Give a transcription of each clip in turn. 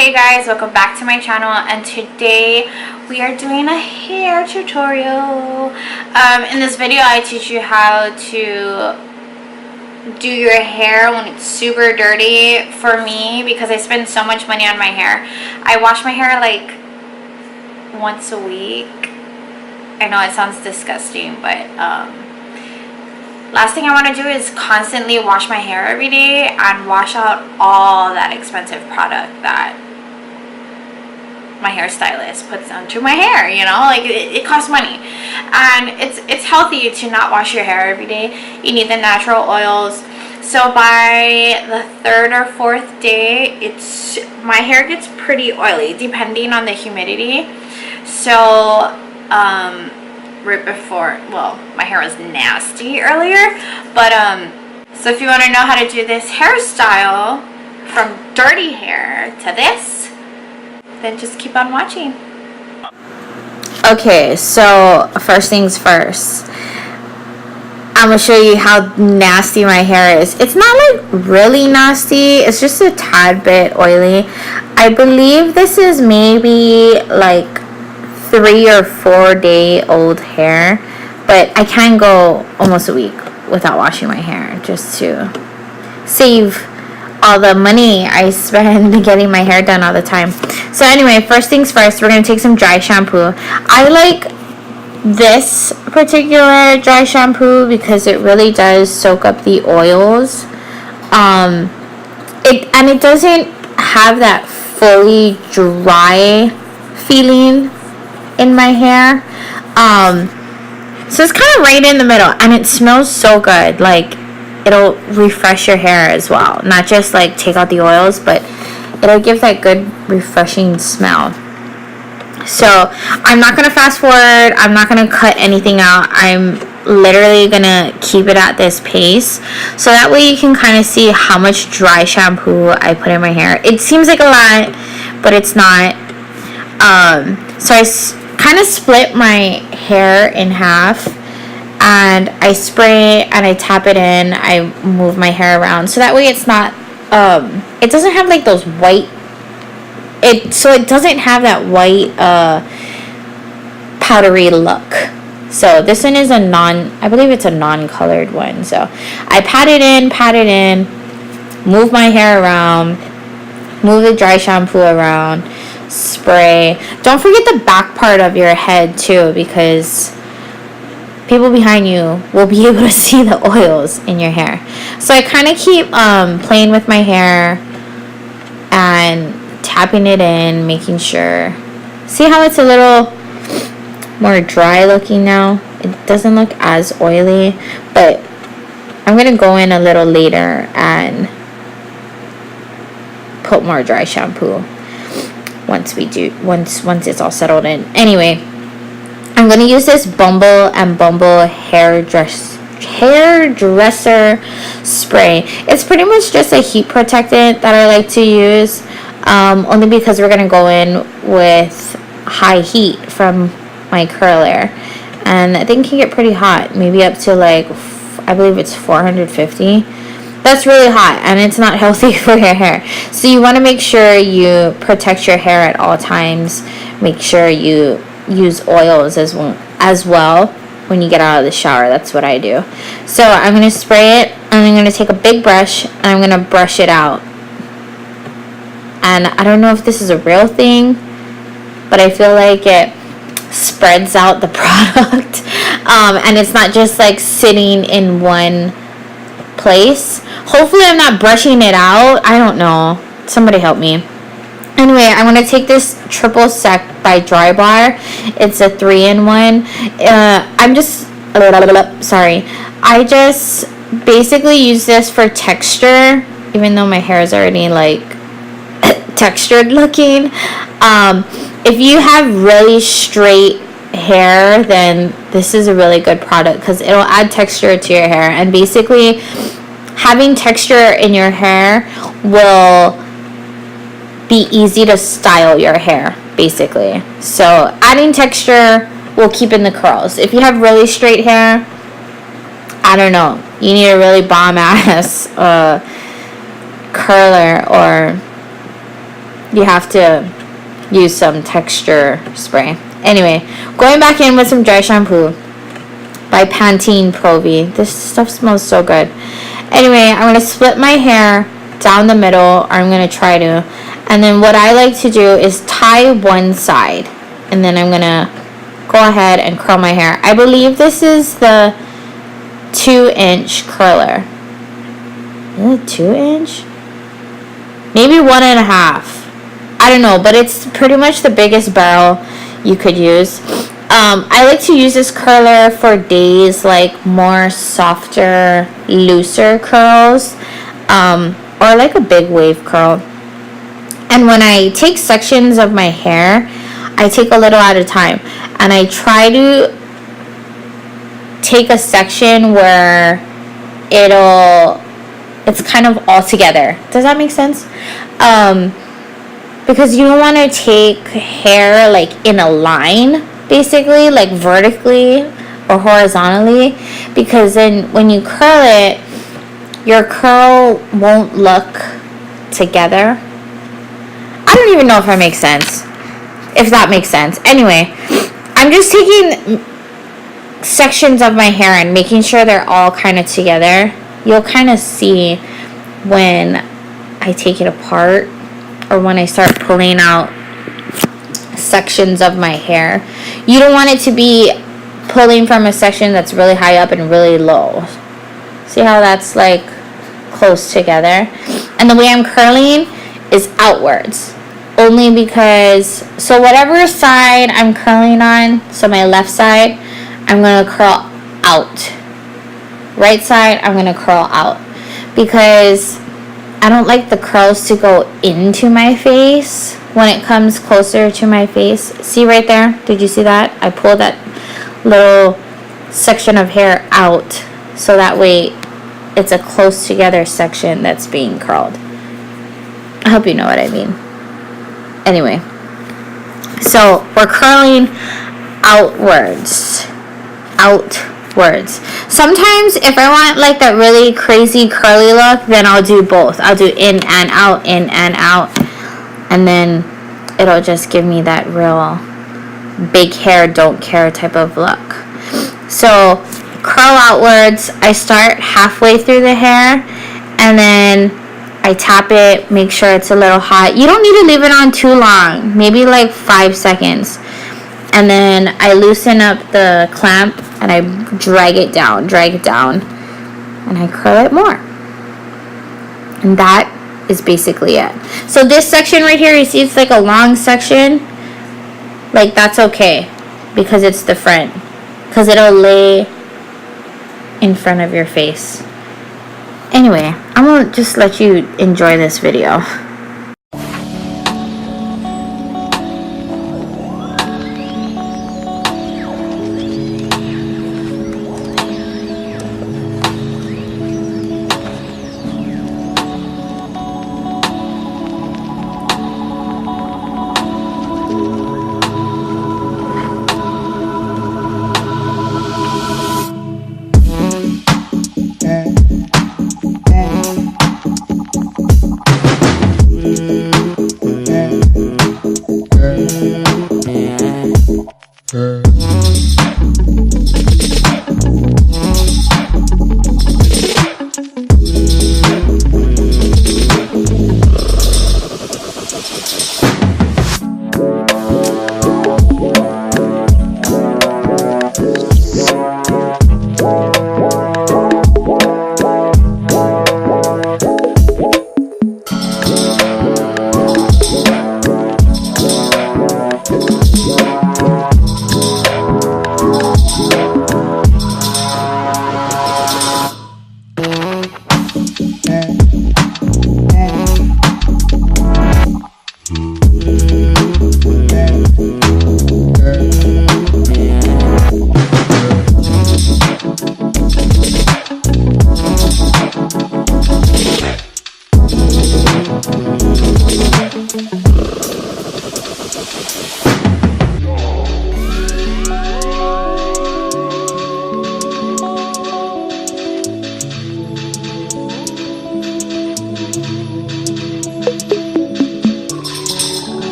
Hey guys, welcome back to my channel, and today we are doing a hair tutorial. In this video I teach you how to do your hair when it's super dirty. For me, because I spend so much money on my hair, I wash my hair like once a week. I know it sounds disgusting, but last thing I want to do is constantly wash my hair every day and wash out all that expensive product that my hairstylist puts onto my hair, you know, like it costs money, and it's healthy to not wash your hair every day. You need the natural oils. So by the third or fourth day, my hair gets pretty oily depending on the humidity. So right before, well, my hair was nasty earlier, but so if you want to know how to do this hairstyle from dirty hair to this, then just keep on watching. Okay, so first things first, I'm gonna show you how nasty my hair is. It's not like really nasty, it's just a tad bit oily. I believe this is maybe like 3 or 4 day old hair, but I can go almost a week without washing my hair just to save all the money I spend getting my hair done all the time. So anyway, first things first, we're going to take some dry shampoo. I like this particular dry shampoo because it really does soak up the oils. It doesn't have that fully dry feeling in my hair. So it's kind of right in the middle, and it smells so good. Like, it'll refresh your hair as well, not just like take out the oils, but it'll give that good refreshing smell. So I'm not gonna fast forward, I'm not gonna cut anything out. I'm literally gonna keep it at this pace, so that way you can kind of see how much dry shampoo I put in my hair. It seems like a lot, but it's not. So I kind of split my hair in half, and I spray and I tap it in. I move my hair around so that way it's not it doesn't have like those white, it doesn't have that white powdery look. So this one is I believe it's a non-colored one. So I pat it in, move my hair around, move the dry shampoo around, spray. Don't forget the back part of your head too, because people behind you will be able to see the oils in your hair. So I kind of keep playing with my hair and tapping it in, making sure. See how it's a little more dry looking now? It doesn't look as oily, but I'm going to go in a little later and put more dry shampoo once it's all settled in. Anyway, I'm going to use this Bumble hairdresser spray. It's pretty much just a heat protectant that I like to use, only because we're going to go in with high heat from my curler, and that thing can get pretty hot, maybe up to like, I believe it's 450. That's really hot, and it's not healthy for your hair. So you want to make sure you protect your hair at all times. Make sure you use oils as well when you get out of the shower. That's what I do. So I'm going to spray it, and I'm going to take a big brush, and I'm going to brush it out. And I don't know if this is a real thing, but I feel like it spreads out the product, and it's not just like sitting in one place. Hopefully I'm not brushing it out. I don't know. Somebody help me. Anyway, I'm going to take this Triple Sec by Dry Bar. It's a 3-in-1. I just basically use this for texture, even though my hair is already like textured looking. If you have really straight hair, then this is a really good product because it'll add texture to your hair, and basically having texture in your hair will be easy to style your hair, basically. So adding texture will keep in the curls. If you have really straight hair, I don't know, you need a really bomb ass curler or you have to use some texture spray. Anyway, going back in with some dry shampoo by Pantene Pro V. This stuff smells so good. Anyway, I'm going to split my hair down the middle, or I'm going to try to. And then what I like to do is tie one side. And then I'm going to go ahead and curl my hair. I believe this is the 2-inch curler. Is it 2-inch? Maybe 1.5. I don't know, but it's pretty much the biggest barrel you could use. I like to use this curler for days like more softer, looser curls, or like a big wave curl. And when I take sections of my hair, I take a little at a time, and I try to take a section where it's kind of all together. Does that make sense? Because you don't want to take hair like in a line, basically, like vertically or horizontally, because then when you curl it, your curl won't look together. I don't even know if that makes sense. Anyway, I'm just taking sections of my hair and making sure they're all kind of together. You'll kind of see when I take it apart, or when I start pulling out sections of my hair. You don't want it to be pulling from a section that's really high up and really low. See how that's like close together? And the way I'm curling is outwards. Only because, so whatever side I'm curling on, so my left side, I'm going to curl out. Right side, I'm going to curl out. Because I don't like the curls to go into my face when it comes closer to my face. See right there? Did you see that? I pulled that little section of hair out, so that way it's a close together section that's being curled. I hope you know what I mean. Anyway, so we're curling outwards. Sometimes if I want like that really crazy curly look, then I'll do both. I'll do in and out, and then it'll just give me that real big hair, don't care type of look. So curl outwards. I start halfway through the hair, and then I tap it, make sure it's a little hot. You don't need to leave it on too long, maybe like 5 seconds. And then I loosen up the clamp and I drag it down, and I curl it more. And that is basically it. So this section right here, you see it's like a long section. Like that's okay, because it's the front. Because it'll lay in front of your face. Anyway, I'm going to just let you enjoy this video.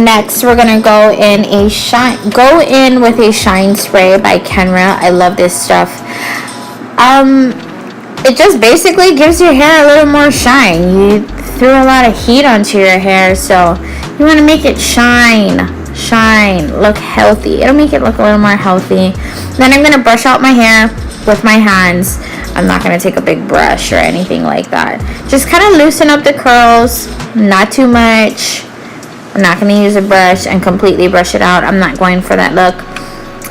Next, we're gonna go in with a shine spray by Kenra. I love this stuff. It just basically gives your hair a little more shine. You threw a lot of heat onto your hair, so you want to make it shine, look healthy. It'll make it look a little more healthy. Then I'm gonna brush out my hair with my hands. I'm not gonna take a big brush or anything like that. Just kind of loosen up the curls, not too much. I'm not going to use a brush and completely brush it out. I'm not going for that look.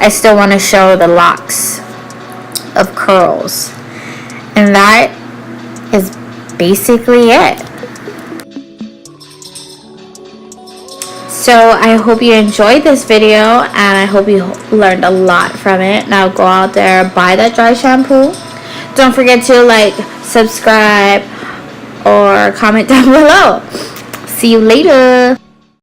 I still want to show the locks of curls. And that is basically it. So I hope you enjoyed this video and I hope you learned a lot from it. Now go out there, buy that dry shampoo. Don't forget to like, subscribe, or comment down below. See you later.